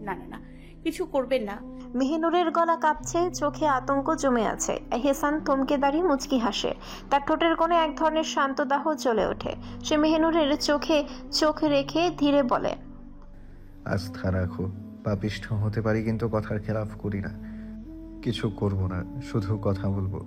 না না না, কিছু করবেন না। মেহিনুরের গলা কাঁপছে, চোখে আতঙ্ক জমে আছে। এহসান থমকে দাঁড়িয়ে মুচকি হাসে। তার ঠোঁটের কোণে এক ধরনের শান্ত দাহ জ্বলে ওঠে। সে মেহিনুরের চোখে চোখ রেখে ধীরে বলে, আস্থা রাখো, পাপিষ্ঠ হতে পারি কিন্তু কথার খেলাফ করি না। কিছু করব না, শুধু কথা বলবো।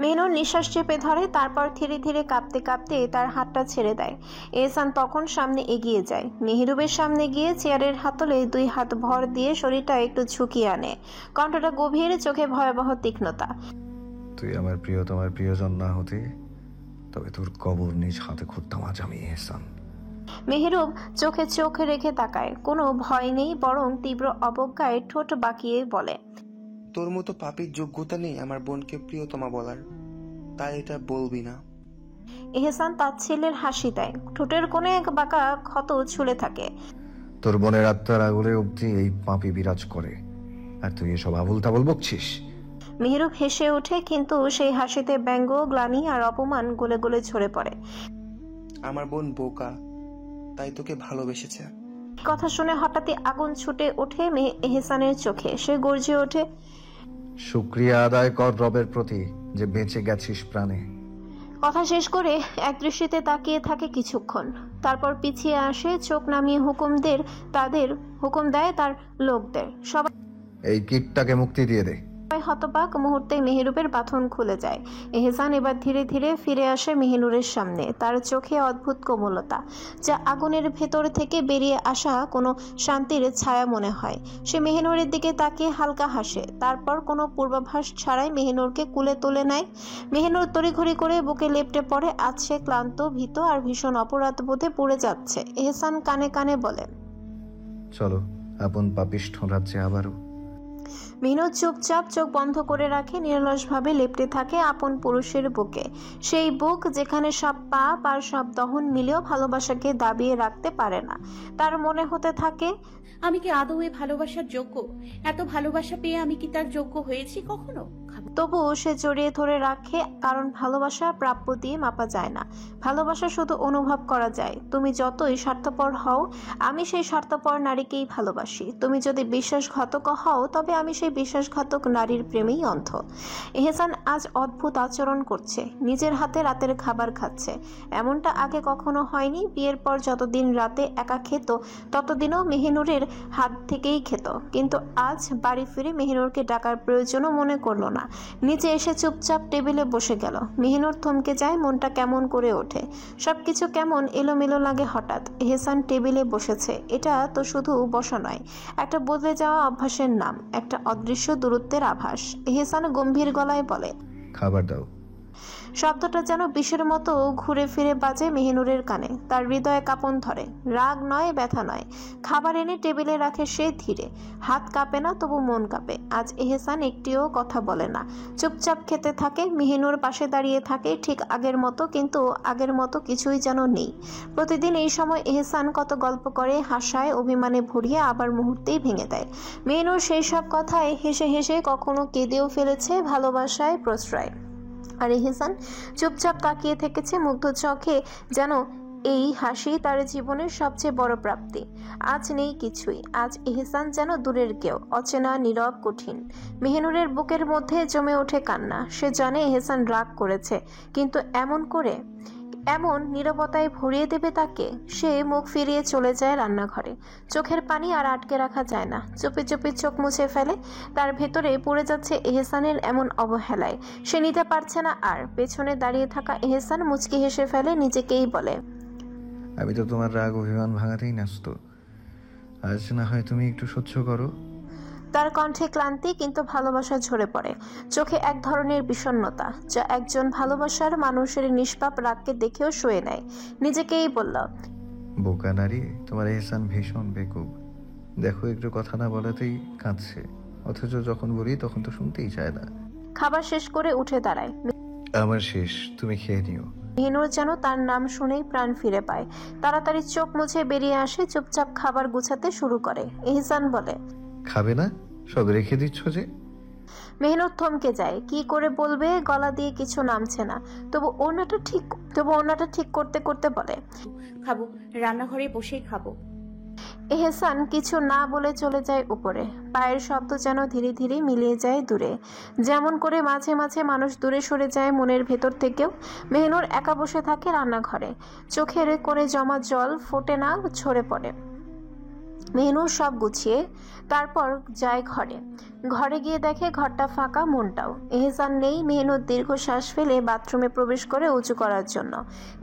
মেহনুর নিঃশ্বাস চেপে ধরে, তারপর ধীরে ধীরে কাঁপতে কাঁপতে তার হাতটা ছেড়ে দেয়। এহসান তখন সামনে এগিয়ে যায়, মেহরুবের সামনে গিয়ে চেয়ারের হাতলে দুই হাত ভর দিয়ে শরীরটা একটু ঝুঁকিয়ে আনে। কণ্ঠটা গভীর, চোখে ভয়াবহ তীক্ষ্ণতা। তুই আমার প্রিয়তমার প্রিয়জন না হতে, তবে তোর কবর নিজ হাতে খুঁড়তাম আজ আমি, এহসান। মেহরুব চোখে চোখ রেখে তাকায়, কোনো ভয় নেই, বরং তীব্র অবজ্ঞায় ঠোঁট বাঁকিয়ে বলে, তোর মতো পাপির যোগ্যতা নেই আমার বোনকে প্রিয়তমা বলার, তাই এটা বলবি না। এহসান তাচ্ছিল্যের হাসি দেয়, ঠোঁটের কোণে এক বাঁকা ক্ষত ঝুলে থাকে। তোর বোনের আত্মার আগুলে অব্দি এই পাপি বিরাজ করে, আর তুই এসব আবুল তাবুল বকছিস। মেহরুব হেসে ওঠে, কিন্তু সেই হাসিতে ব্যঙ্গ, গ্লানি আর অপমান গলে গলে ঝরে পড়ে। আমার বোন বোকা, তাই তোকে ভালোবেসেছে। কথা শুনে হঠাৎই আগুন ছুটে ওঠে এহসানের চোখে। সে গর্জে ওঠে, শুকরিয়া আদায় কর রবের প্রতি যে বেঁচে গেছিস প্রাণে। কথা শেষ করে এক দৃষ্টিতে তাকিয়ে থাকে কিছুক্ষণ, তারপর পিছিয়ে আসে, চোখ নামিয়ে তাদের হুকুম দেয় তার লোকদের, সবাই এই কিটটাকে মুক্তি দিয়ে দে। হতবাক মুহূর্তে মেহেরুবের বাঁধন খুলে যায়। এহসান এবার ধীরে ধীরে ফিরে আসে মেহিনুরের সামনে, তার চোখে অদ্ভুত কোমলতা, যা আগুনের ভেতর থেকে বেরিয়ে আসা কোনো শান্তির ছায়া মনে হয়। সে মেহিনুরের দিকে তাকিয়ে হালকা হাসে, তারপর কোনো পূর্বাভাস ছাড়াই মেহিনুরকে কুলে তুলে নেয়। মেহিনুর তড়িঘড়ি করে বুকে লেপ্টে পড়ে, আজ সে ক্লান্ত, ভীত আর ভীষণ অপরাধ বোধে পুড়ে যাচ্ছে। এহসান কানে কানে বলে, চলো আপন পাপিষ্ঠ রাজ্যে আবারও। মেহনুর চুপচাপ চোখ বন্ধ করে রাখে, নিরলসভাবে লেপ্টে থাকে আপন পুরুষের বুকে। সেই বুক যেখানে সব পাপ আর সব দহন মিলেও ভালোবাসাকে দাবিয়ে রাখতে পারে না। তার মনে হতে থাকে, আমি কি আদৌ এ ভালোবাসার যোগ্য? এত ভালোবাসা পেয়ে আমি কি তার যোগ্য হয়েছি কখনো? তবুও সে জড়িয়ে ধরে রাখে, কারণ ভালোবাসা প্রাপ্য দিয়ে মাপা যায় না। ভালোবাসা শুধু অনুভব করা যায়। তুমি যতই স্বার্থপর হও, আমি সেই স্বার্থপর নারীকেই ভালোবাসি। তুমি যদি বিশ্বাসঘাতক হও, তবে আমি সেই বিশ্বাসঘাতক নারীর প্রেমেই অন্ধ। এহসান আজ অদ্ভুত আচরণ করছে, নিজের হাতে রাতের খাবার খাচ্ছে। এমনটা আগে কখনো হয়নি। বিয়ের পর যতদিন রাতে একা খেত, ততদিনও মেহিনুরের হাত থেকেই খেত, কিন্তু আজ বাড়ি ফিরে মেহিনুরকে ডাকার প্রয়োজনও মনে করল না। নিচে এসে চুপচাপ টেবিলে বসে গেল। মেহিনুর থমকে যায়, মনটা কেমন করে ওঠে, সবকিছু কেমন এলোমেলো লাগে হঠাৎ। এহসান টেবিলে বসেছে, এটা তো শুধু বসা নয়, একটা বদলে যাওয়া অভ্যাসের নাম, একটা অদৃশ্য দূরত্বের আভাস। এহসান গম্ভীর গলায় বলে, খাবার দাও। শব্দটা যেন বিষের মতো ঘুরে ফিরে বাজে মেহিনুরের কানে। তার হৃদয়ে কাঁপন ধরে, রাগ নয়, ব্যথা নয়। খাবার এনে টেবিলে রাখে সে ধীরে, হাত কাঁপে না, তবু মন কাঁপে। আজ এহসান একটিও কথা বলে না, চুপচাপ খেতে থাকে। মেহিনুর পাশে দাঁড়িয়ে থাকে, ঠিক আগের মতো, কিন্তু আগের মতো কিছুই যেন নেই। প্রতিদিন এই সময় এহসান কত গল্প করে, হাসায়, অভিমানে ভরিয়ে, আবার মুহূর্তেই ভেঙে দেয়। মেহিনুর সেই সব কথায় হেসে হেসে কখনো কেঁদেও ফেলেছে, ভালোবাসায় প্রশ্রয়। আর এহসান চুপচাপ তাকিয়ে থেকেছে মুগ্ধ চোখে, যেন এই হাসি তার জীবনের সবচেয়ে বড় প্রাপ্তি। আজ নেই কিছুই, আজ এহসান যেন দূরের কেউ, অচেনা, নীরব, কঠিন। মেহিনুরের বুকের মধ্যে জমে ওঠে কান্না। সে জানে এহসান রাগ করেছে, কিন্তু এমন নীরবতায় ভরিয়ে দেবে তাকে। সে মুখ ফিরিয়ে চলে যায় রান্নাঘরে। চোখের পানি আর আটকে রাখা যায় না, চুপি চুপি চোখ মুছে ফেলে। তার ভেতরে পড়ে যাচ্ছে এহসানের এমন অবহেলায়। সে নিতে পারছে না আর। পেছনে দাঁড়িয়ে থাকা এহসান মুচকি হেসে ফেলে, নিজেকেই বলে, আমি তো তোমার রাগ অভিমান ভাঙাতেই ন্যস্ত, আজ না হয় তুমি একটু সহ্য করো। তার কণ্ঠে ক্লান্তি, কিন্তু ভালোবাসা ঝরে পড়ে। চোখে এক ধরনের বিষণ্ণতা, যা একজন ভালোবাসার মানুষের নিষ্পাপ রাগকে দেখেও সয়ে নেয়। নিজেকেই বলল, বোকা নারী, তোমার এহসান ভীষণ বেকুব। দেখো একটু কথা না বলাতেই কাঁদছে, অথচ যখন বলি তখন তো শুনতেই চায় না। খাবার শেষ করে উঠে দাঁড়ায়। আমার শেষ, তুমি খেয়ে নিও। মেহিনুর যেন তার নাম শুনেই প্রাণ ফিরে পায়। তাড়াতাড়ি চোখ মুছে বেরিয়ে আসে, চুপচাপ খাবার গুছাতে শুরু করে। এহসান বলে, খাবে না? সব রেখে দিচ্ছ যে। মেহিনুর থমকে যায়, কি করে বলবে, গলা দিয়ে কিছু নামছে না। তবু ওড়নাটা ঠিক করতে করতে বলে, খাবো, রান্নাঘরে বসেই খাবো। এহসান কিছু না বলে চলে যায় উপরে। পায়ের শব্দ যেন ধীরে ধীরে মিলিয়ে যায় দূরে। যেমন করে মাঝে মাঝে মানুষ দূরে সরে যায় মনের ভেতর থেকেও মেহনুর একা বসে থাকে রান্নাঘরে। চোখের করে জমা জল ফোটে না, ঝরে পড়ে। মেহনুর সব গুছিয়ে তারপর যায় ঘরে। ঘরে গিয়ে দেখে ঘরটা ফাঁকা, মনটাও। এহসান নেই। মেহনুর দীর্ঘশ্বাস ফেলে বাথরুমে প্রবেশ করে উঁচু করার জন্য।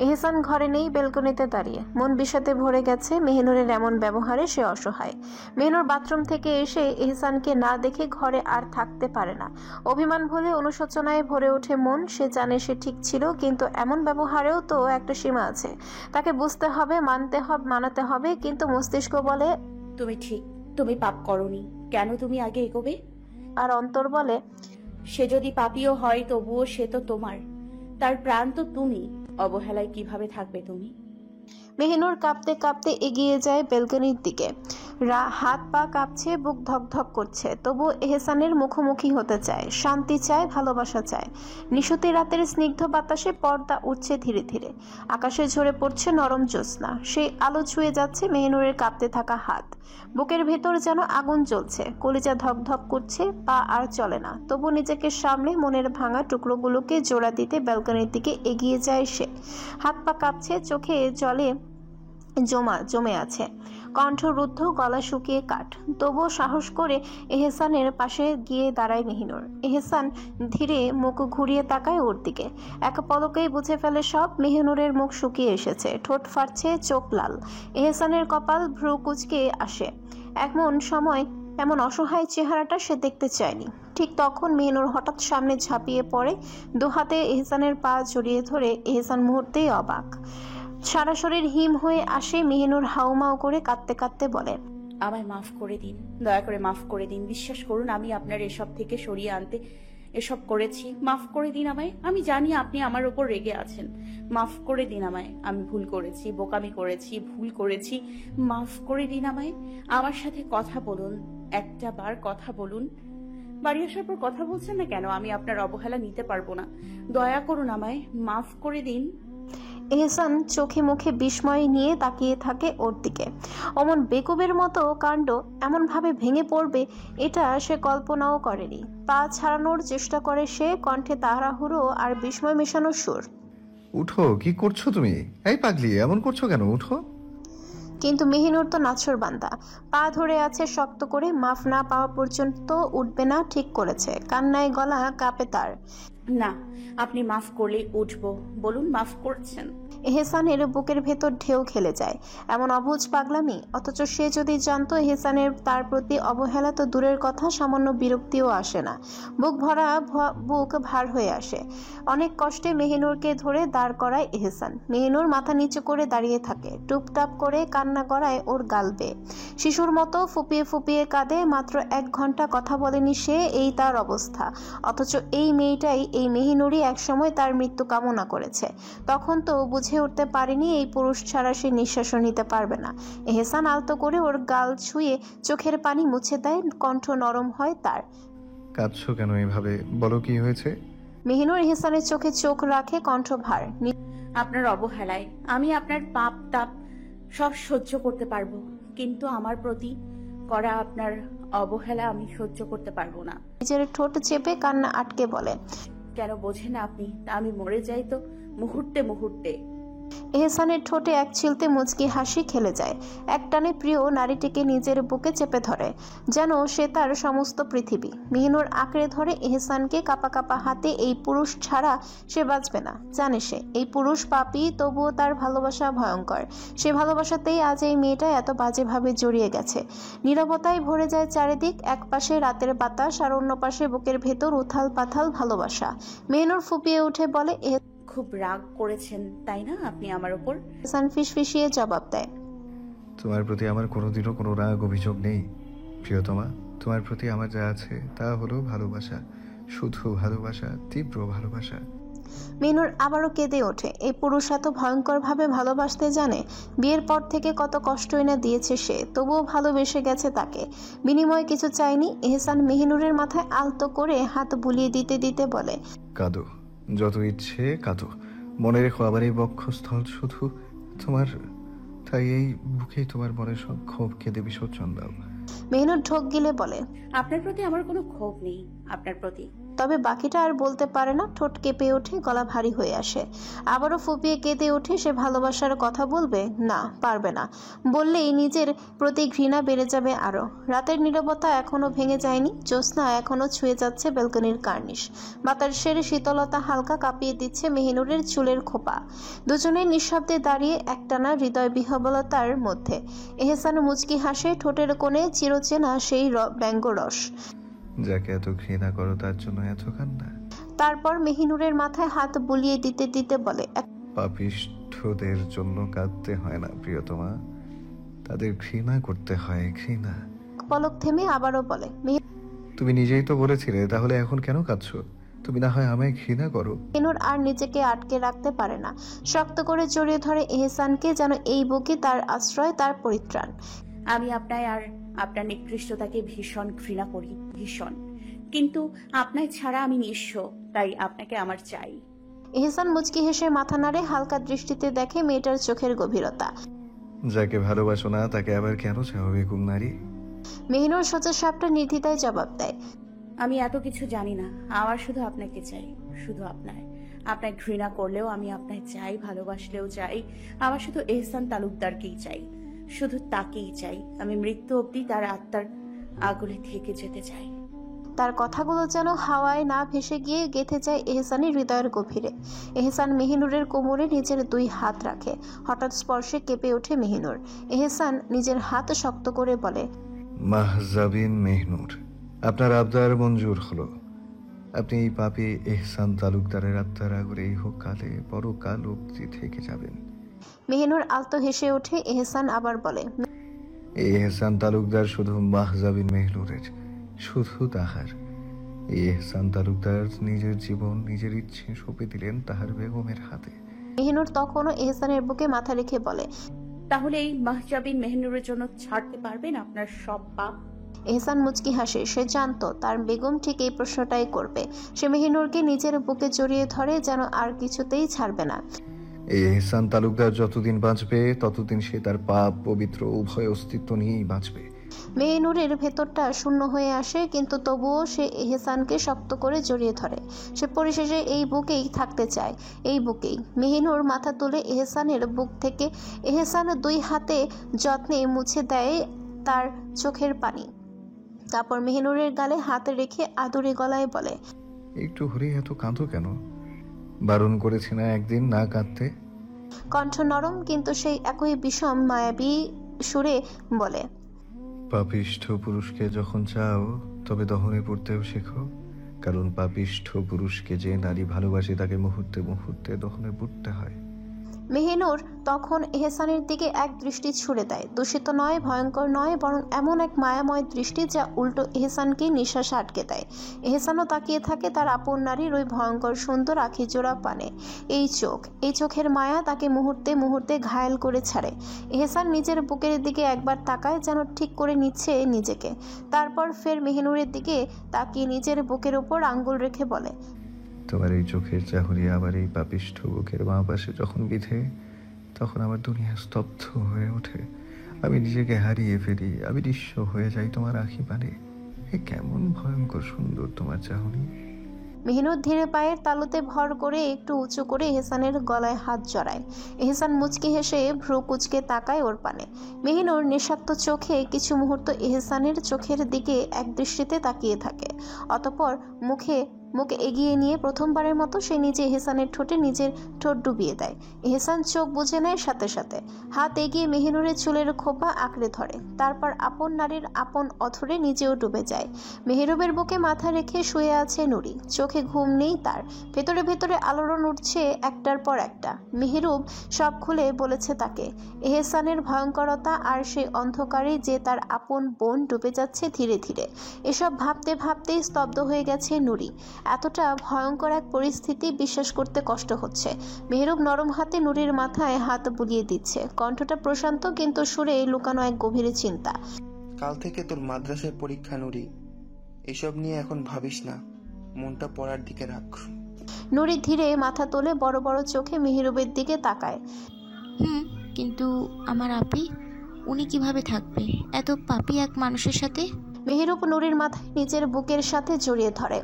এহসান ঘরে নেই, বেলকনিতে দাঁড়িয়ে। মন বিষাদে ভরে গেছে মেহনুরের এমন ব্যবহারে সে অসহায়। মেহনুর বাথরুম থেকে এসে এহসানকে না দেখে ঘরে আর থাকতে পারে না। অভিমান ভুলে অনুশোচনায় ভরে ওঠে মন। সে জানে সে ঠিক ছিল, কিন্তু এমন ব্যবহারেও তো একটা সীমা আছে। তাকে বুঝতে হবে, মানাতে হবে, কিন্তু মস্তিষ্ক বলে তুমি ঠিক, তুমি পাপ করনি, কেন তুমি আগে এগোবে? আর অন্তর বলে সে যদি পাপীও হয় তবুও সে তো তোমার, তার প্রাণ তো তুমি, অবহেলায় কিভাবে থাকবে তুমি? মেহনুর কাঁপতে কাঁপতে এগিয়ে যায় বেলকনির দিকে। হাত পা কাঁপছে, বুক ধকধক করছে। তবু এহসানের মুখোমুখি হতে চায়, শান্তি চায়, ভালোবাসা চায়। নিশুতি রাতের স্নিগ্ধ বাতাসে পর্দা উঠছে ধীরে ধীরে। আকাশে ঝরে পড়ছে নরম জ্যোৎস্না। সেই আলো ছুঁয়ে যাচ্ছে মেহনুরের কাঁপতে থাকা হাত। বুকের ভেতর যেন আগুন জ্বলছে, কলিজা ধকধক করছে, পা আর চলে না। তবু নিজেকে সামলে মনের ভাঙা টুকরোগুলোকে জোড়া দিতে ব্যালকনির দিকে এগিয়ে যায় সে। হাত পা কাঁপছে, চোখে জলে জমে আছে, কণ্ঠ রুদ্ধ, গলা শুকিয়ে কাঠ। তবুও সাহস করে এহসানের পাশে গিয়ে দাঁড়ায় মেহিনুর। এহসান ধীরে মুখ ঘুরিয়ে তাকায় ওর দিকে। এক পলকেই বুঝে ফেলে সব। মেহিনুরের মুখ শুকিয়ে এসেছে, ঠোঁট ফাটছে, চোখ লাল। এহসানের কপাল ভ্রু কুঁচকে আসে। এমন অসহায় চেহারাটা সে দেখতে চায়নি। ঠিক তখন মেহিনুর হঠাৎ সামনে ঝাঁপিয়ে পড়ে, দুহাতে এহসানের পা জড়িয়ে ধরে। এহসান মুহূর্তেই অবাক, সারা শরীর হিম হয়ে আসে। মেহিনুর হাউমাউ করে কাঁদতে কাঁদতে বলে, আমায় মাফ করে দিন, দয়া করে মাফ করে দিন। বিশ্বাস করুন, আমি আপনার এসব থেকে সরিয়ে আনতে এসব করেছি। মাফ করে দিন আমায়। আমি জানি আপনি আমার উপর রেগে আছেন। মাফ করে দিন আমায়। আমি ভুল করেছি, বোকামি করেছি, ভুল করেছি। মাফ করে দিন আমায়। আমার সাথে কথা বলুন, একটা বার কথা বলুন। বাড়ি আসার পর কথা বলছেন না কেন? আমি আপনার অবহেলা নিতে পারবো না। দয়া করুন আমায় মাফ করে দিন। এহসান চোখে মুখে বিস্ময় নিয়ে তাকিয়ে থাকে ওর দিকে। অমন বেকুবের মতো কাণ্ড এমনভাবে ভেঙে পড়বে এটা সে কল্পনাও করেনি। পা ছাড়ানোর চেষ্টা করে সে, কণ্ঠে তাড়াহুড়ো আর বিস্ময় মেশানো সুর। উঠো, কি করছো তুমি? এই পাগলি, এমন করছো কেন? উঠো। কিন্তু মেহিনুর তো নাছোড়বান্দা, পা ধরে আছে শক্ত করে। মাফ না পাওয়া পর্যন্ত উঠবে না ঠিক করেছে। কান্নায় গলা কাঁপে তার। না, আপনি মাফ করলে উঠবো। বলুন, মাফ করছেন? এহসানের বুকের ভেতর ঢেউ খেলে যায়। এমন অবুঝ পাগলামি! অথচ সে যদি জানতো এহসানের তার প্রতি অবহেলা, তো দূরের কথা, সামান্য বিরক্তিও আসে না। বুক ভার হয়ে আসে। অনেক কষ্টে মেহিনুরকে ধরে দাঁড় করায় এহসান। মেহিনুর মাথা নিচু করে দাঁড়িয়ে থাকে, টুপটাপ করে কান্না গড়ায় ওর গাল বেয়ে। শিশুর মতো ফুপিয়ে ফুপিয়ে কাঁদে। মাত্র 1 ঘন্টা কথা বলেনি সে, এই তার অবস্থা। অথচ এই মেয়েটাই, এই মেহিনুরই একসময় তার মৃত্যু কামনা করেছে। তখন তো বুঝে উঠতে পারেনি এই পুরুষ ছাড়া সে নিঃশ্বাসও নিতে পারবে না। এহসান আলতো করে ওর গাল ছুঁয়ে চোখের পানি মুছে দেয়। কণ্ঠ নরম হয় তার। কাঁদছো কেন এভাবে? বলো, কি হয়েছে? মেহিনুর এহসানের চোখে চোখ রাখে, কণ্ঠ ভার। আপনার অবহেলায় আমি আপনার পাপ তাপ সব সহ্য করতে পারবো, কিন্তু আমার প্রতি করা আপনার অবহেলা আমি সহ্য করতে পারবো না। নিজের ঠোঁট চেপে কান্না আটকে বলে, কেন বোঝেন আপনি? আমি মরে যাই তো মুহূর্তে মুহূর্তে। এহসানের ঠোঁটে এক ছিলতে মুচকি হাসি খেলে যায়। একটানে প্রিয় নারীটিকে নিজের বুকে চেপে ধরে, যেন সে তার সমস্ত পৃথিবী। মেহিনুর আঁকড়ে ধরে এহসানকে কাপা কাপা হাতে। এই পুরুষ ছাড়া সে বাঁচবে না, জানে সে। এই পুরুষ পাপী, তবুও তার ভালোবাসা ভয়ঙ্কর। সে ভালোবাসাতেই আজ এই মেয়েটা এত বাজেভাবে জড়িয়ে গেছে। নীরবতায় ভরে যায় চারিদিক। এক পাশে রাতের বাতাস আর অন্য পাশে বুকের ভেতর উথাল পাথাল ভালোবাসা। মেহিনুর ফুপিয়ে উঠে বলে, খুব রাগ করেছেন তাই না আপনি আমার উপর? এহসান ফিসফিসিয়ে জবাব দেয়, তোমার প্রতি আমার কোনোদিনও কোনো রাগ অভিযোগ নেই প্রিয়তমা। তোমার প্রতি আমার যা আছে তা হলো ভালোবাসা, শুধু ভালোবাসা, তীব্র ভালোবাসা। মেনুর আবারও কেঁদে ওঠে। এই পুরুষ এত ভয়ঙ্করভাবে ভালোবাসতে জানে। বিয়ের পর থেকে কত কষ্টই না দিয়েছে সে, তবুও ভালোবেসে গেছে তাকে। বিনিময়ে কিছু চাইনি। এহসান মেহিনুরের মাথায় আলতো করে হাত বুলিয়ে দিতে দিতে বলে, কাঁদো, যত ইচ্ছে কাঁদো। মনে রেখো, আবার এই বক্ষস্থল শুধু তাই এই বুকেই তোমার মনের সব ক্ষোভ কেঁদে বিসর্জন দাও। মেহনুর ঢোক গিলে বলে, আপনার প্রতি আমার কোনো ক্ষোভ নেই, আপনার প্রতি। তবে বাকিটা আর বলতে পারে না। ঠোঁট কেঁপে ওঠে, গলা ভারী হয়ে আসে। আবারও ফুপিয়ে কেঁদে ওঠে। সে ভালোবাসার কথা বলবে না, পারবে না। বললেই নিজের প্রতি ঘৃণা বেড়ে যাবে আরো। রাতের নীরবতা এখনো ভেঙে যায়নি। জ্যোৎস্না এখনো ছুঁয়ে যাচ্ছে ব্যালকনির কার্নিশ। বাতাসের শীতলতা হালকা কাঁপিয়ে দিচ্ছে মেহিনুরের চুলের খোপা। দুজনে নিঃশব্দে দাঁড়িয়ে একটানা হৃদয় বিহবলতার মধ্যে। এহসান মুচকি হাসে, ঠোঁটের কোণে চিরচেনা সেই ব্যঙ্গ রস। যাকে এত ঘৃণা করো তার জন্য এত কান্না? তারপর মেহিনুরের মাথায় হাত বুলিয়ে দিতে দিতে বলে, পাপিষ্ঠদের জন্য কাঁদতে হয় না প্রিয়তমা, তাদের ঘৃণা করতে হয়, ঘৃণা। পলক থেমে আবারও বলে, তুমি নিজেই তো বলেছিলে, তাহলে এখন কেন কাঁদছো? তুমি না হয় আমায় ঘৃণা করো? মেহিনুর আর নিজেকে আটকে রাখতে পারে না। শক্ত করে জড়িয়ে ধরে এহসানকে, যেন এই বুকে তার আশ্রয়, তার পরিত্রাণ। আমি আপনায় আর আপনার নিকৃষ্টতাকে ভীষণ ঘৃণা করি, ভীষণ। কিন্তু আপনায় ছাড়া আমি নিঃস্ব, তাই আপনাকে আমার চাই। এহসান মুচকি হেসে মাথা নাড়ে, হালকা দৃষ্টিতে দেখে মেয়েটার চোখের গভীরতা। যাকে ভালোবাসো না তাকে আবার কেন চাও বেকুম নারী? মেহিনুর সোজা সাপটা নির্দ্বিধায় জবাব দেয়, আমি এত কিছু জানি না, আমার শুধু আপনাকে চাই, শুধু আপনার ঘৃণা করলেও আমি আপনায় চাই, ভালোবাসলেও চাই। আমার শুধু এহসান তালুকদারকেই চাই, শুধু তাকেই চাই। আমি মৃত্যু অবধি তার আত্মার আগুলে থেকে যেতে চাই। তার কথাগুলো যেন হাওয়ায় না ভেসে গিয়ে গেঁথে যায় এহসানের হৃদয়ের গভীরে। এহসান মেহিনুরের কোমরে নিজের দুই হাত রাখে। হঠাৎ স্পর্শে কেঁপে ওঠে মেহিনুর। এহসান নিজের হাত শক্ত করে বলে, মাহজাবিন মেহনুর, আপনার আবদার মঞ্জুর হলো। আপনি এই পাপী এহসান তালুকদারের আত্মার আগুরে ইহকালে পরকাল অবধি থেকে যাবেন। মেহিনুর আলতো হেসে ওঠে। এহসান আবার বলে, এই এহসান তালুকদার শুধু মাহজাবিন মেহনুরের, শুধু তাহার। এই এহসান তালুকদার নিজের জীবন নিজের ইচ্ছে সঁপে দিলেন তাহার বেগমের হাতে। মেহিনুর তখনও এহসানের বুকে মাথা রেখে বলে, তাহলে এই মাহজাবিন মেহনুরের জন্য ছাড়তে পারবেন আপনার সব পাপ? এহসান মুচকি হাসে। সে জানতো তার বেগম ঠিক এই প্রশ্নটাই করবে। সে মেহিনুরকে নিজের বুকে জড়িয়ে ধরে, যেন আর কিছুতেই ছাড়বে না। এই এহসান তালুকদার যতদিন বাঁচবে ততদিন সে তার পাপ পবিত্র উভয় অস্তিত্ব নিয়েই বাঁচবে। মেহিনুরের ভেতরটা শূন্য হয়ে আসে, কিন্তু তবুও সে এহসানকে শক্ত করে জড়িয়ে ধরে। সে পরিশেষে এই বুকেই থাকতে চায়, এই বুকেই। মেহিনুর মাথা তুলে এহসানের বুক থেকে। এহসান দুই হাতে যত্নে মুছে দেয় তার চোখের পানি। তারপর মেহিনুরের গালে হাত রেখে আদুরে গলায় বলে, একটু হলেই এত কাঁদো কেন? বারণ করেছি না একদিন না কাঁদতে? কণ্ঠ নরম, কিন্তু সেই একই বিষম মায়াবী সুরে বলে, পাপিষ্ঠ পুরুষকে যখন চাও তবে দহনে পড়তেও শেখো, কারণ পাপিষ্ঠ পুরুষকে যে নারী ভালোবাসে তাকে মুহূর্তে মুহূর্তে দহনে পড়তে হয়। মেহিনুর তখন এহসানের দিকে এক দৃষ্টি ছুড়ে দেয়। দূষিত নয়, ভয়ঙ্কর নয়, বরং এমন এক মায়াময় দৃষ্টি যা উল্টো এহসানকে নিঃশ্বাস আটকে দেয়। এহসানও তাকিয়ে থাকে তার আপন নারীর ওই ভয়ঙ্কর সুন্দর আখি জোড়া পানে। এই চোখের মায়া তাকে মুহূর্তে মুহূর্তে ঘায়েল করে ছাড়ে। এহসান নিজের বুকের দিকে একবার তাকায়, যেন ঠিক করে নিচ্ছে নিজেকে। তারপর ফের মেহিনুরের দিকে তাকিয়ে নিজের বুকের ওপর আঙ্গুল রেখে বলে, তোমার এই চোখের চাহনি আবার এই পাপিষ্ঠ বুকের বাঁ পাশে যখন বিধে, তখন আমার দুনিয়া স্তব্ধ হয়ে ওঠে। আমি নিজেকে হারিয়ে ফেলি, আমি নিঃস্ব হয়ে যাই তোমার আখি পানে। এ কেমন ভয়ঙ্কর সুন্দর তোমার চাহনি! মেহিনুর ধীরে পায়ের তালুতে ভর করে একটু উঁচু করে এহসানের গলায় হাত জড়ায়। এহসান মুচকি হেসে ভ্রু কুচকে তাকায় ওর পানে। মেহিনুর নিঃস্বার্থ চোখে কিছু মুহূর্ত এহসানের চোখের দিকে এক দৃষ্টিতে তাকিয়ে থাকে। অতঃপর মুখ এগিয়ে নিয়ে প্রথমবারের মতো সে নিজে এহসানের ঠোঁটে নিজের ঠোঁট ডুবিয়ে দেয়। এহসান চোখ বুজে নেয় সাথে সাথে। হাত এগিয়ে মেহিনুরের চুলের খোপা আঁকড়ে ধরে। তারপর আপন নারীর আপন অথরে নিজেও ডুবে যায়। মেহরুবের বুকে মাথা রেখে শুয়ে আছে নুরি। চোখে ঘুম নেই তার। ভেতরে ভেতরে আলোড়ন উঠছে একটার পর একটা। মেহরুব সব খুলে বলেছে তাকে এহসানের ভয়ঙ্করতা, আর সেই অন্ধকারে যে তার আপন বোন ডুবে যাচ্ছে ধীরে ধীরে। এসব ভাবতে ভাবতেই স্তব্ধ হয়ে গেছে নুরি। এতটা ভয়ঙ্কর এক পরিস্থিতি বিশ্বাস করতে কষ্ট হচ্ছে। মেহরুব নরম হাতে নুরির মাথায় হাত বুলিয়ে দিচ্ছে। কণ্ঠটা প্রশান্ত, কিন্তু সুরে লুকানো এক গভীর চিন্তা। কাল থেকে তোর মাদ্রাসায় পরীক্ষা নুরি, এসব নিয়ে এখন ভাবিস না, মনটা পড়ার দিকে রাখ। নুরি ধীরে মাথা তোলে, বড় বড় চোখে মেহরুবের দিকে তাকায়। কিন্তু আমার আপি, উনি কিভাবে থাকবে এত পাপী এক মানুষের সাথে? মেহেরুপ নুরির মাথায় নিজের বুকের সাথে জড়িয়ে ধরে।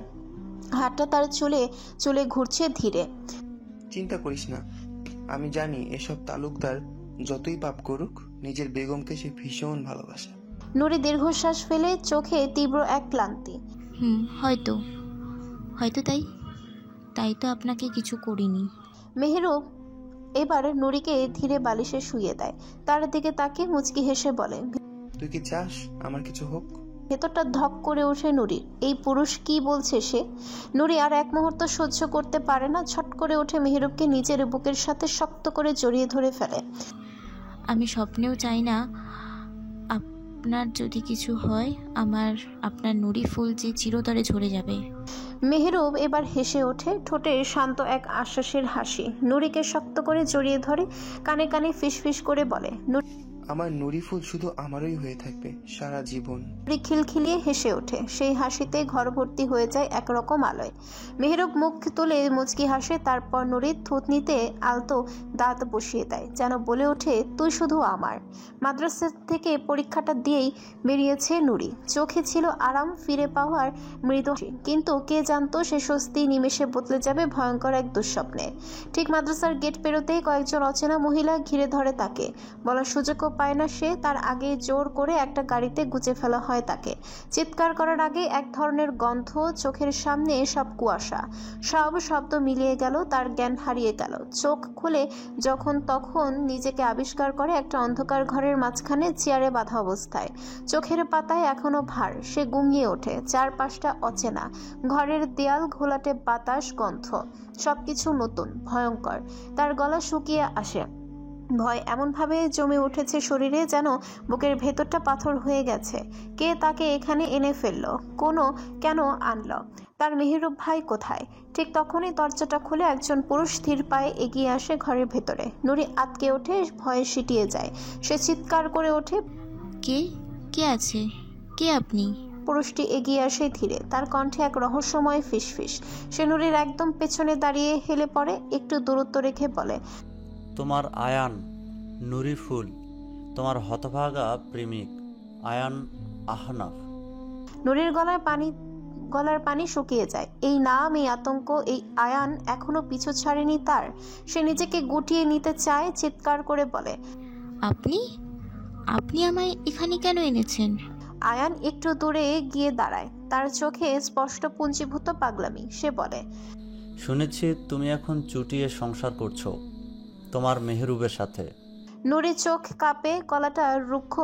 হাতটা তার চুলে চুলে ঘুরছে ধীরে। চিন্তা করিস না, আমি জানি এসব তালুকদার যতই পাপ করুক নিজের বেগমকে সে ভীষণ ভালোবাসে। নুরি দীর্ঘশ্বাস ফেলে, চোখে তীব্র এক ক্লান্তি। হয়তো হয়তো তাই তো আপনাকে কিছু করিনি। মেহেরুপ এবার নুরিকে ধীরে বালিশে শুইয়ে দেয়। তার দিকে তাকে মুচকি হেসে বলে, তুই কি চাস আমার কিছু হোক? ভেতরটা ধক করে ওঠে নুরির। এই পুরুষ কি বলছে সে? নুরি আর এক মুহূর্ত সহ্য করতে পারে না। ছট করে ওঠে, মেহেরুবকে নিজের বুকের সাথে শক্ত করে জড়িয়ে ধরে ফেলে। আমি স্বপ্নেও চাই না আপনার যদি কিছু হয়, আপনার নুরি ফুল যে চিরতরে ঝরে যাবে। মেহেরুব এবার হেসে ওঠে, ঠোঁটে শান্ত এক আশ্বাসের হাসি। নুরিকে শক্ত করে জড়িয়ে ধরে কানে কানে ফিসফিস করে বলে, আমার নুরি ফুল শুধু আমারই হয়ে থাকবে সারা জীবন। নুরি খিলখিলিয়ে হেসে ওঠে। সেই হাসিতে ঘর ভর্তি হয়ে যায় একরকম আলোয়। মেহেরুব মুখ তুলে মুচকি হাসে, তারপর নুরির থুতনিতে আলতো দাঁত বসিয়ে দেয়, যেন বলে ওঠে, তুই শুধু আমার। মাদ্রাসা থেকে পরীক্ষাটা দিয়েই বেরিয়েছে নুরি। চোখে ছিল আরাম ফিরে পাওয়ার মৃদু হাসি, কিন্তু কে জানতো সে স্বস্তি নিমেষে বদলে যাবে ভয়ঙ্কর এক দুঃস্বপ্নে। ঠিক মাদ্রাসার গেট পেরোতেই কয়েকজন অচেনা মহিলা ঘিরে ধরে তাকে। বলার সুযোগও পায় না সে। তার আগে জোর করে একটা গাড়িতে গুজে ফেলা হয় তাকে। চিৎকার করার আগে এক ধরনের গন্ধ, চোখের সামনে সব কুয়াশা, সব শব্দ মিলিয়ে গেল। তার জ্ঞান হারিয়ে গেল। চোখ খুলে যখন তখন নিজেকে আবিষ্কার করে একটা অন্ধকার ঘরের মাঝখানে চেয়ারে বাঁধা অবস্থায়। চোখের পাতায় এখনো ভার। সে গুমিয়ে ওঠে। চারপাশটা অচেনা, ঘরের দেয়াল, ঘোলাটে বাতাস, গন্ধ, সবকিছু নতুন, ভয়ঙ্কর। তার গলা শুকিয়ে আসে। ভয় এমনভাবে জমে উঠেছে শরীরে, যেন বুকের ভেতরটা পাথর হয়ে গেছে। কে তাকে এখানে এনে ফেললো? কেন আনলো? তার মেহেরুব ভাই কোথায়? ঠিক তখনই দরজাটা খুলে একজন পুরুষ ধীর পায়ে এগিয়ে আসে ঘরের ভেতরে। নুরি আতকে ওঠে, ভয়ে সিটিয়ে যায়। সে চিৎকার করে ওঠে, কে আছে? কে আপনি? পুরুষটি এগিয়ে আসে ধীরে। তার কণ্ঠে এক রহস্যময় ফিসফিস। সে নুরির একদম পেছনে দাঁড়িয়ে হেলে পড়ে, একটু দূরত্ব রেখে বলে, তোমার আয়ান নুরি ফুল, তোমার হতভাগা প্রেমিক আয়ান আহনাফ। নুরির গলার পানি শুকিয়ে যায়। এই নাম, এই আতঙ্ক, এই আয়ান এখনো পিছু ছাড়েনি তার। সে নিজেকে গুটিয়ে নিতে চায়, চিৎকার করে বলে, আপনি আমায় এখানে কেন এনেছেন? আয়ান একটু দূরে গিয়ে দাঁড়ায়। তার চোখে স্পষ্ট পুঞ্জীভূত পাগলামি। সে বলে, শুনেছি তুমি এখন চুটিয়ে সংসার করছো তোমার মেহরুবের সাথে। নুরি চোখ কাঁপে, গলাটা রুক্ষ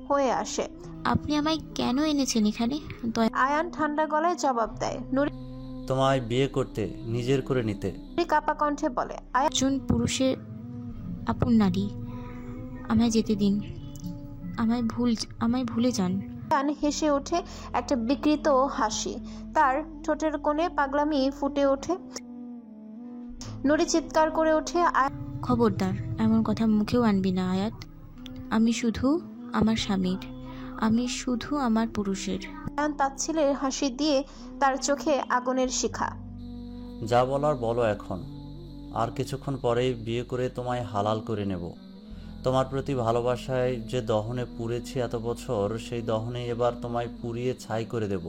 হয়ে আসে। আপনি আমায় কেন এনেছেন এখানে? আয়ান ঠান্ডা গলায় জবাব দেয়, নুরি তোমায় বিয়ে করতে, নিজের করে নিতে। কাঁপা কণ্ঠে বলে, একজন পুরুষের আপন নারী, আমায় যেতে দিন, আমায় ভুলে যান। আয়ান হেসে ওঠে, একটা বিকৃত হাসি। তার ঠোঁটের কোণে পাগলামি ফুটে ওঠে। নুরি চিৎকার করে ওঠে, খবরদার, এমন কথা মুখেও আনবি না আয়াত। আমি শুধু আমার স্বামীর, আমি শুধু আমার পুরুষের। আয়ান তাচ্ছিলের হাসি দিয়ে তার চোখে আগুনের শিখা। যা বলার বলো এখন, আর কিছুক্ষণ পরেই বিয়ে করে তোমায় হালাল করে নেব। তোমার প্রতি ভালোবাসায় যে দহনে পুড়েছি এত বছর, সেই দহনে এবার তোমায় পুড়িয়ে ছাই করে দেব।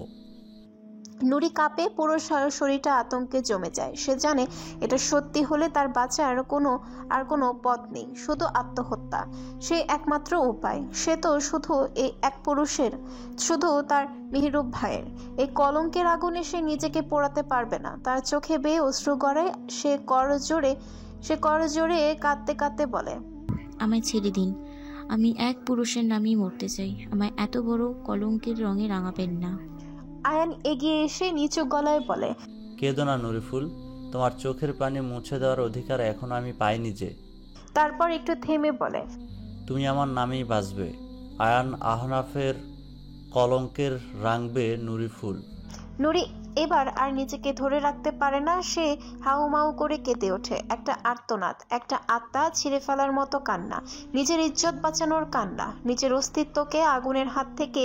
নুরি কাঁপে, পুরো শরীরটা আতঙ্কে জমে যায়। সে জানে এটা সত্যি হলে তার বাঁচার আর কোনো পথ নেই, শুধু আত্মহত্যা। সে একমাত্র উপায়। সে তো শুধু এই এক পুরুষের, শুধু তার মেহেরুব ভাইয়ের। এই কলঙ্কের আগুনে সে নিজেকে পোড়াতে পারবে না। তার চোখে বেয়ে অশ্রু গড়ায়। সে করজোড়ে কাঁদতে কাঁদতে বলে, আমায় ছেড়ে দিন, আমি এক পুরুষের নামেই মরতে চাই। আমায় এত বড় কলঙ্কের রঙে রাঙাবেন না। আয়ান এগিয়ে এসে নিচু গলায় বলে, কেঁদো না নুরিফুল, তোমার চোখের পানি মুছে দেওয়ার অধিকার এখনো আমি পাইনি যে। তারপর একটু থেমে বলে, তুমি আমার নামেই বাঁচবে। আয়ান আহনাফের কলঙ্কের রাঙবে নুরিফুল। নুরি এবার আর নিজেকে ধরে রাখতে পারে না। সে হাউমাউ করে কেঁদে ওঠে। একটা আর্তনাদ, একটা আত্মা ছিঁড়ে ফেলার মতো কান্না, নিজের ইজ্জত বাঁচানোর কান্না, নিজের অস্তিত্বকে আগুনের হাত থেকে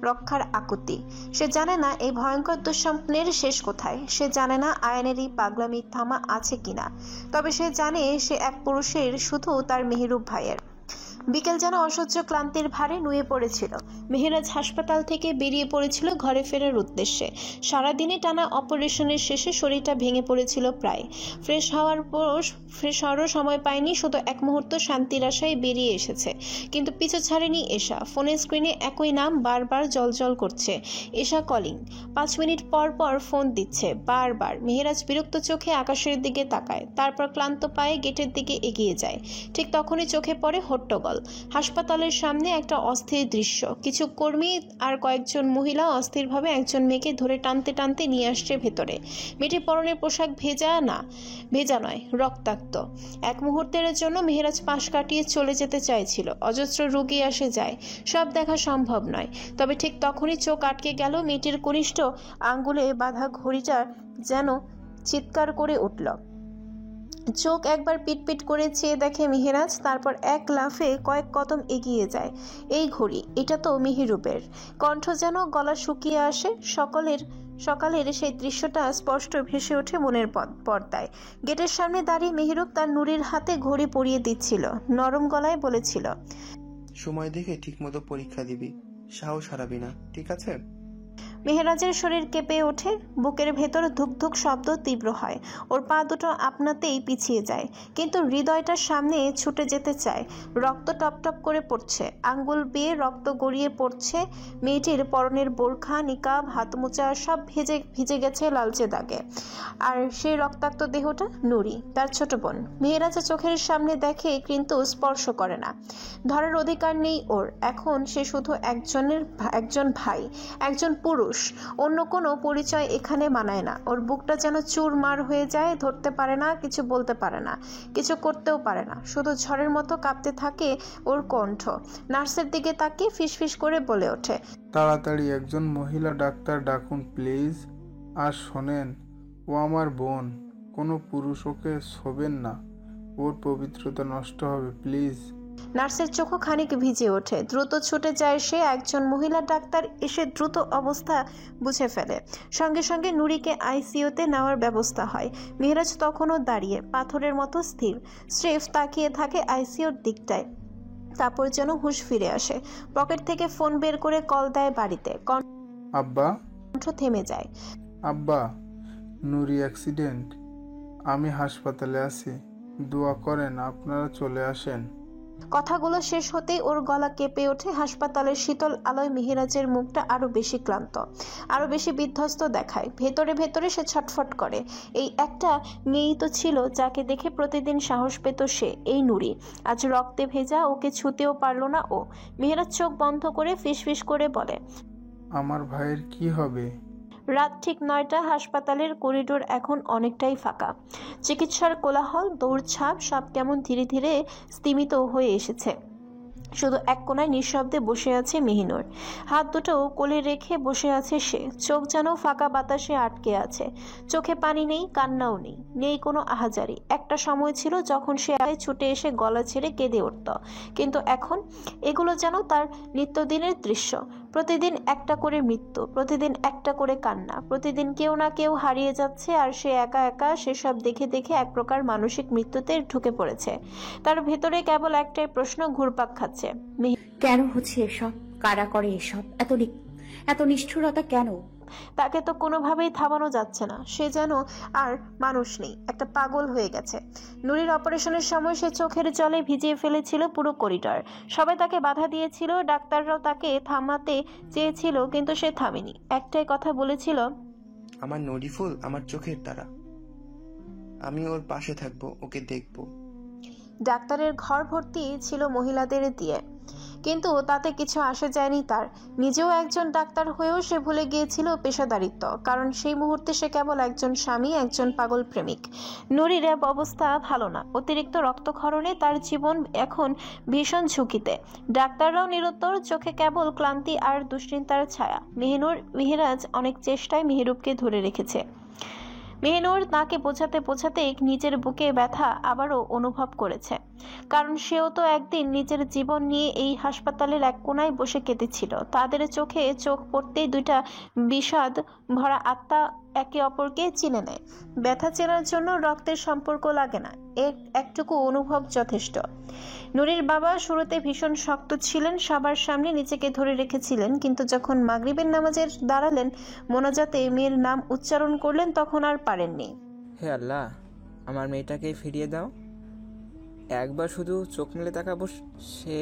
রক্ষার আকুতি। সে জানে না এই ভয়ঙ্কর দুঃস্বপ্নের শেষ কোথায়। সে জানে না আয়ানের এই পাগলামির থামা আছে কিনা। তবে সে জানে সে এক পুরুষের, শুধু তার মেহেরুব ভাইয়ের। বিকেল যেন অসহ্য ক্লান্তির ভারে নুয়ে পড়েছিল। মেহেরাজ হাসপাতাল থেকে বেরিয়ে পড়েছিল ঘরে ফেরার উদ্দেশ্যে। সারাদিনে টানা অপারেশনের শেষে শরীরটা ভেঙে পড়েছিল প্রায়। ফ্রেশ হওয়ারও সময় পায়নি, শুধু এক মুহূর্ত শান্তির আশায় বেরিয়ে এসেছে। কিন্তু পিছু ছাড়েনি এশা। ফোনের স্ক্রিনে একই নাম বারবার জলজল করছে, এশা কলিং। 5 মিনিট পর পর ফোন দিচ্ছে বারবার। মেহেরাজ বিরক্ত চোখে আকাশের দিকে তাকায়, তারপর ক্লান্ত পায়ে গেটের দিকে এগিয়ে যায়। ঠিক তখনই চোখে পড়ে হট্টগোল। হাসপাতালের সামনে একটা অস্থির দৃশ্য। কিছু কর্মী আর কয়েকজন মহিলা অস্থিরভাবে একজন মেয়েকে ধরে টানতে টানতে নিয়ে আসছে ভেতরে। মেয়েটির পরনের পোশাক ভেজা নয়, রক্তাক্ত। এক মুহূর্তের জন্য মেহেরাজ পাশ কাটিয়ে চলে যেতে চাইছিল। অজস্র রোগী আসে যায়, সব দেখা সম্ভব নয়। তবে ঠিক তখনই চোখ আটকে গেল। মেয়েটির কনিষ্ঠ আঙ্গুলে বাঁধা ঘড়িটা যেন চিৎকার করে উঠল। চোখ একবার পিটপিট করে চেয়ে দেখে মেহেরাজ, তারপর এক লাফে কয়েক কদম এগিয়ে যায়। এই ঘড়ি, এটা তো মেহেরুবের। কণ্ঠ যেন গলা শুকিয়ে আসে। সকালের সেই দৃশ্যটা স্পষ্ট ভেসে ওঠে মনের পর্দায়। গেটের সামনে দাঁড়িয়ে মেহেরুব তার নুরির হাতে ঘড়ি পরিয়ে দিচ্ছিল। নরম গলায় বলেছিল, সময় দেখে ঠিকমতো পরীক্ষা দিবি, সাহস হারাবি না, ঠিক আছে? মেহেরাজের শরীর কেঁপে ওঠে, বুকের ভেতর ধুকধুক শব্দ তীব্র হয়। ওর পা দুটো আপনাতেই পিছিয়ে যায়, কিন্তু হৃদয়টা সামনে ছুটে যেতে চায়। রক্ত টপটপ করে পড়ছে, আঙ্গুল বেয়ে রক্ত গড়িয়ে পড়ছে। মেয়েটির পরনের বোরখা, নিকাব, হাত মোচা সব ভিজে গেছে লালচে দাগে। আর সেই রক্তাক্ত দেহটা নুরি, তার ছোট বোন। মেহেরাজের চোখের সামনে দেখে, কিন্তু স্পর্শ করে না। ধরার অধিকার নেই ওর। এখন সে শুধু একজন ভাই, একজন পুরুষ। অন্য কোনো পরিচয় এখানে মানায় না। ওর বুকটা যেন চুরমার হয়ে যায়। ধরতে পারে না, কিছু বলতে পারে না, কিছু করতেও পারে না। শুধু ঝড়ের মতো কাঁপতে থাকে ওর কণ্ঠ। নার্সের দিকে তাকিয়ে ফিসফিস করে বলে ওঠে, তাড়াতাড়ি একজন মহিলা ডাক্তার ডাকুন প্লিজ। আর শোনেন, ও আমার বোন, কোনো পুরুষ ওকে ছোবেন না, ওর পবিত্রতা নষ্ট হবে প্লিজ। নার্সের চোখও খানিক ভিজে ওঠে। দ্রুত ছুটে যায় সে। একজন মহিলা ডাক্তার এসে দ্রুত অবস্থা বুঝে ফেলে। সঙ্গে সঙ্গে নুরিকে আইসিইউতে নেওয়ার ব্যবস্থা হয়। মেহেরাজ তখনও দাঁড়িয়ে পাথরের মতো স্থির, স্রেফ তাকিয়ে থাকে আইসিইউর দিকটায়। তারপর যেন হুঁশ ফিরে আসে। পকেট থেকে ফোন বের করে কল দেয় বাড়িতে। আব্বা, কণ্ঠ থেমে যায়। আব্বা, নুরি অ্যাক্সিডেন্ট, আমি হাসপাতালে আছি, দোয়া করেন আপনারা চলে আসেন। কথাগুলো শেষ হতেই ওর গলা কেঁপে ওঠে। হাসপাতালের শীতল আলোয় মেহেরাজের মুখটা আরো বেশি ক্লান্ত, আরো বেশি বিধ্বস্ত দেখায়। ভেতরে ভেতরে সে ছটফট করে। এই একটা মেয়েই তো ছিল যাকে দেখে প্রতিদিন সাহস পেত সে, এই নুরি। আজ রক্তে ভেজা, ওকে ছুঁতেও পারল না ও। মেহেরাজ চোখ বন্ধ করে ফিসফিস করে বলে, আমার ভাইয়ের কি হবে? রাত ঠিক 9টা। হাসপাতালের করিডোর এখন অনেকটাই ফাঁকা। চিকিৎসার কোলাহল, দৌড়ঝাঁপ সব কেমন ধীরে ধীরে স্তিমিত হয়ে এসেছে। শুধু এক কোনায় নিঃশব্দে বসে আছে মেহিনুর। হাত দুটো কোলে রেখে বসে আছে সে। চোখ যেন ফাঁকা বাতাসে আটকে আছে। চোখে পানি নেই, কান্নাও নেই, নেই কোনো আহাজারি। একটা সময় ছিল যখন সে আগে ছুটে এসে গলা ছেড়ে কেঁদে উঠত, কিন্তু এখন এগুলো যেন তার নিত্যদিনের দৃশ্য। প্রতিদিন একটা করে মৃত্যু, প্রতিদিন একটা করে কান্না, প্রতিদিন কেউ না কেউ হারিয়ে যাচ্ছে। আর সে একা একা সেসব দেখে দেখে এক প্রকার মানসিক মৃত্যুতে ঢুকে পড়েছে। তার ভেতরে কেবল একটাই প্রশ্ন ঘুরপাক খাচ্ছে, কেন হচ্ছে এসব? কারা করে এসব? এত নিষ্ঠুরতা কেন? তাকে তো কোনোভাবেই থামানো যাচ্ছে না। সে যেন আর মানুষ নেই, একটা পাগল হয়ে গেছে। নুরির অপারেশনের সময় সে চোখের জলে ভিজিয়ে ফেলেছিল পুরো করিডর। সবাই তাকে বাধা দিয়েছিল, ডাক্তাররাও তাকে থামাতে চেয়েছিল, কিন্তু সে থামেনি। একটাই কথা বলেছিল, আমার নরিফুল আমার চোখের তারা, আমি ওর পাশে থাকবো, ওকে দেখবো। ডাক্তারের ঘর ভর্তি ছিল মহিলাদের দিয়ে, কিন্তু তাতে কিছু আসে যায়নি তার। নিজেও একজন ডাক্তার হয়েও সে ভুলে গিয়েছিল পেশাদারিত্ব, কারণ সেই মুহূর্তে সে কেবল একজন স্বামী, একজন পাগল প্রেমিক। নুরির অবস্থা ভালো না। অতিরিক্ত রক্তক্ষরণে তার জীবন এখন ভীষণ ঝুঁকিতে। ডাক্তাররাও নিরুত্তর, চোখে কেবল ক্লান্তি আর দুশ্চিন্তার ছায়া। মেহেরাজ অনেক চেষ্টায় মেহেরুবকে ধরে রেখেছে। মেহেনুর তাকে বোঝাতে বোঝাতে নিজের বুকে ব্যথা আবারও অনুভব করেছে, কারণ সেও তো একদিন নিজের জীবন নিয়ে এই হাসপাতালের এক কোনায় বসে কেঁদেছিল। তাদের চোখে চোখ পড়তেই দুইটা বিষাদ ভরা আত্মা একে অপরকে চিনে নেয়। ব্যথা চেনার জন্য রক্তের সম্পর্ক লাগে না, একটুকু অনুভব যথেষ্ট। নুরির বাবা শুরুতে ভীষণ শক্ত ছিলেন, সবার সামনে নিজেকে ধরে রেখেছিলেন, কিন্তু যখন মাগরিবের নামাজের দাঁড়ালেন, মোনাজাতে মেয়ের নাম উচ্চারণ করলেন, তখন আর পারেননি। হে আল্লাহ, আমার মেয়েটাকে ফিরিয়ে দাও। একবার শুধু চোখ মেলে তাকাবো সে।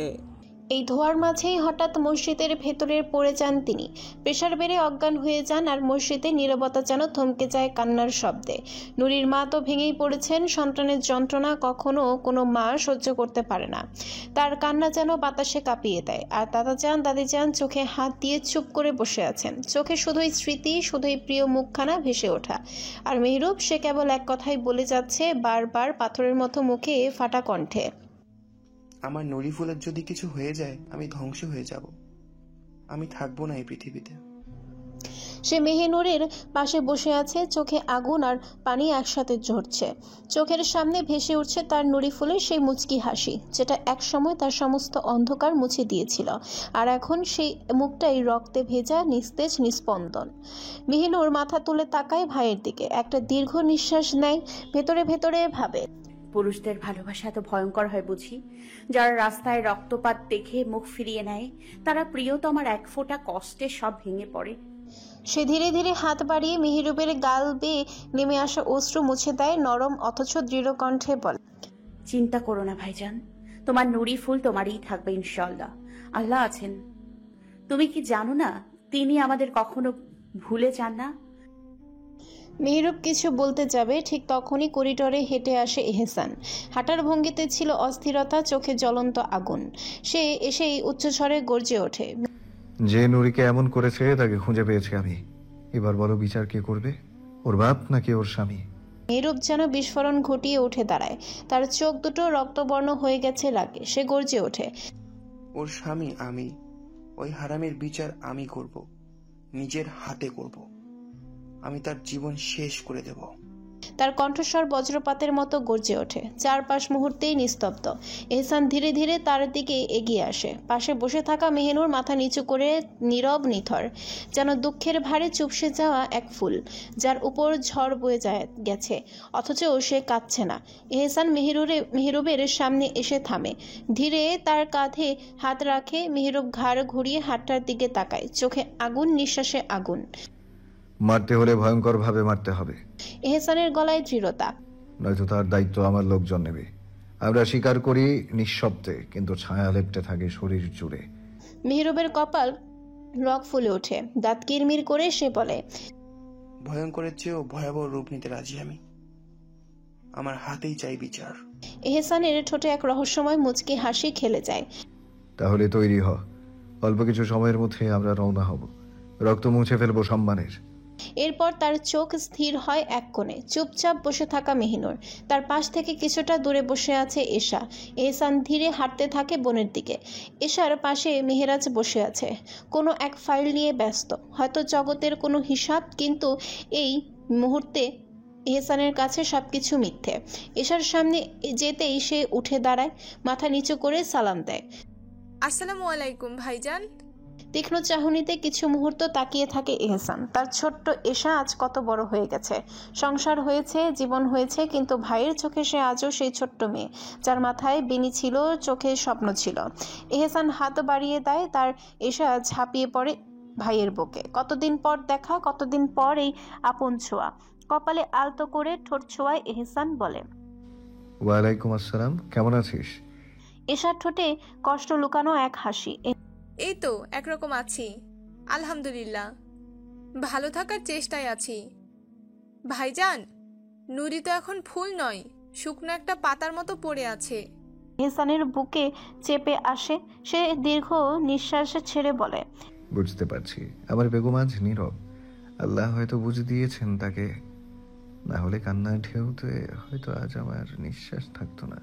এই ধোয়ার মাঝেই হঠাৎ মসজিদের ভেতরে পড়ে যান তিনি। প্রেসার বেড়ে অজ্ঞান হয়ে যান, আর মসজিদে নীরবতা যেন থমকে যায় কান্নার শব্দে। নুরির মা তো ভেঙেই পড়েছেন। সন্তানের যন্ত্রণা কখনো কোনো মা সহ্য করতে পারে না। তার কান্না যেন বাতাসে কাঁপিয়ে দেয়। আর দাদিজান চোখে হাত দিয়ে চুপ করে বসে আছেন। চোখে শুধুই স্মৃতি, শুধুই প্রিয় মুখখানা ভেসে ওঠা। আর মেহরুব, সে কেবল এক কথাই বলে যাচ্ছে বারবার, পাথরের মতো মুখে ফাটা কণ্ঠে, আমার নুরি ফুলের যদি কিছু হয়ে যায় আমি ধ্বংস হয়ে যাব। আমি থাকবো না এই পৃথিবীতে। সে মেহেনুরের পাশে বসে আছে, চোখে আগুন আর পানি একসাথে ঝরছে। চোখের সামনে ভেসে উঠছে তার নুরি ফুলের সেই মুচকি হাসি, যেটা একসময় তার সমস্ত অন্ধকার মুছে দিয়েছিল। আর এখন সেই মুখটাই রক্তে ভেজা, নিস্তেজ, নিস্পন্দন। মেহেনুর মাথা তুলে তাকায় ভাইয়ের দিকে, একটা দীর্ঘ নিঃশ্বাস নেয়, ভেতরে ভেতরে ভাবে, পুরুষদের ভালোবাসা এত ভয়ঙ্কর হয় বুঝি? যারা রাস্তায় রক্তপাত দেখে মুখ ফিরিয়ে নেয়, তারা প্রিয়তমার এক ফোঁটা কষ্টে সব ভেঙে পড়ে। সে ধীরে ধীরে হাত বাড়িয়ে মেহেরুবের গাল বেয়ে নেমে আসা অশ্রু মুছে দেয়, নরম অথচ দৃঢ় কণ্ঠে বলে, চিন্তা করো না ভাইজান, তোমার নুরি ফুল তোমারই থাকবে ইনশাল্লাহ। আল্লাহ আছেন। তুমি কি জানো না, তিনি আমাদের কখনো ভুলে যান না। মেহরুব কিছু বলতে যাবে, ঠিক তখনই করিডোরে হেঁটে আসে এহসান। হাঁটার ভঙ্গিতে ছিল অস্থিরতা, চোখে জ্বলন্ত আগুন। সে এসেই উচ্চস্বরে গর্জে ওঠে, যে নুরিকে এমন করেছে তাকে খুঁজে পেয়েছি আমি। এবার বলো, বিচার কে করবে? ওর বাপ নাকি ওর স্বামী? মেহরুব যেন বিস্ফোরণ ঘটিয়ে উঠে দাঁড়ায়। তার চোখ দুটো রক্তবর্ণ হয়ে গেছে রাগে। সে গর্জে ওঠে, ওর স্বামী আমি। ওই হারামের বিচার আমি করব, নিজের হাতে করব। আমি তার জীবন শেষ করে দেব। তার কণ্ঠস্বর বজ্রপাতের মতো গর্জে ওঠে। চারপাশ মুহূর্তেই নিস্তব্ধ। এহসান ধীরে ধীরে তার দিকে এগিয়ে আসে। পাশে বসে থাকা মেহেনুর মাথা নিচু করে নীরব নিথর, যেন দুঃখের ভারে চুপসে যাওয়া এক ফুল, যার উপর ঝড় বয়ে গেছে, অথচ সে কাঁদছে না। এহসান মেহরুবের সামনে এসে থামে, ধীরে তার কাঁধে হাত রাখে। মেহরুব ঘাড় ঘুরিয়ে হাতটার দিকে তাকায়, চোখে আগুন, নিঃশ্বাসে আগুন। মারতে হলে ভয়ঙ্কর ভাবে মারতে হবে। এহসানের গলায় দৃঢ়তা, নয়তো তার দায়িত্ব আমার লোকজন নেবে। আমরা স্বীকার করি নিঃশব্দে, কিন্তু ছায়া লেপটে থাকে শরীর জুড়ে। মেহরুবের কপাল রগ ফুলে ওঠে, দাঁত কিরমির করে সে বলে, ভয়ঙ্করের চেয়েও ভয়াবহ রূপ নিতে রাজি আমি। আমার হাতেই চাই বিচার। এহসানের ঠোঁটে এক রহস্যময় মুচকি হাসি খেলে যায়। তাহলে তৈরি হ, অল্প কিছু সময়ের মধ্যে আমরা রওনা হব। রক্ত মুছে ফেলবো সম্মানের। এরপর তার চোখ স্থির হয় এক কোণে। চুপচাপ বসে থাকা মেহিনুর। তার পাশ থেকে কিছুটা দূরে বসে আছে এশা। এহসান ধীরে হাঁটতে থাকে বোনের দিকে। এশার পাশে মেহেরাজ বসে আছে, কোনো এক ফাইল নিয়ে ব্যস্ত, হয়তো জগতের কোনো হিসাব। কিন্তু এই মুহূর্তে এহসানের কাছে সবকিছু মিথ্যে। এশার সামনে যেতেই সে উঠে দাঁড়ায়, মাথা নিচু করে সালাম দেয়। আসসালামু আলাইকুম ভাইজান। তীক্ষ্ণ চাহনিতে কিছু মুহূর্ত তাকিয়ে থাকে এহসান। তার ছোট্ট এশা আজ কত বড় হয়ে গেছে, সংসার হয়েছে, জীবন হয়েছে, কিন্তু ভাইয়ের চোখে সে আজও সেই ছোট্ট মেয়ে, যার মাথায় বেনি ছিল, চোখে স্বপ্ন ছিল। এহসান হাত বাড়িয়ে দেয়, তার এশা ঝাঁপিয়ে পড়ে ভাইয়ের বুকে। কতদিন পর দেখা, কতদিন পর এই আপন ছোঁয়া। কপালে আলতো করে ঠোঁট ছোঁয়ায় এহসান বলে, ওয়ালাইকুম আসসালাম, কেমন আছিস? এশার ঠোঁটে কষ্ট লুকানো এক হাসি। এই তো একরকম আছি, আলহামদুলিল্লাহ, ভালো থাকার চেষ্টায় আছি। ভাইজান, নুরি তো এখন ফুল নয়, শুকনো একটা পাতার মতো পড়ে আছে। এহসানের বুকে চেপে আসে। সে দীর্ঘ নিঃশ্বাস ছেড়ে বলে, বুঝতে পারছি, আমার বেগম আজ নীরব। আল্লাহ হয়তো বুঝে দিয়েছেন তাকে, না হলে কান্নার ঢেউতে হয়তো আজ আমার নিঃশ্বাস থাকতো না।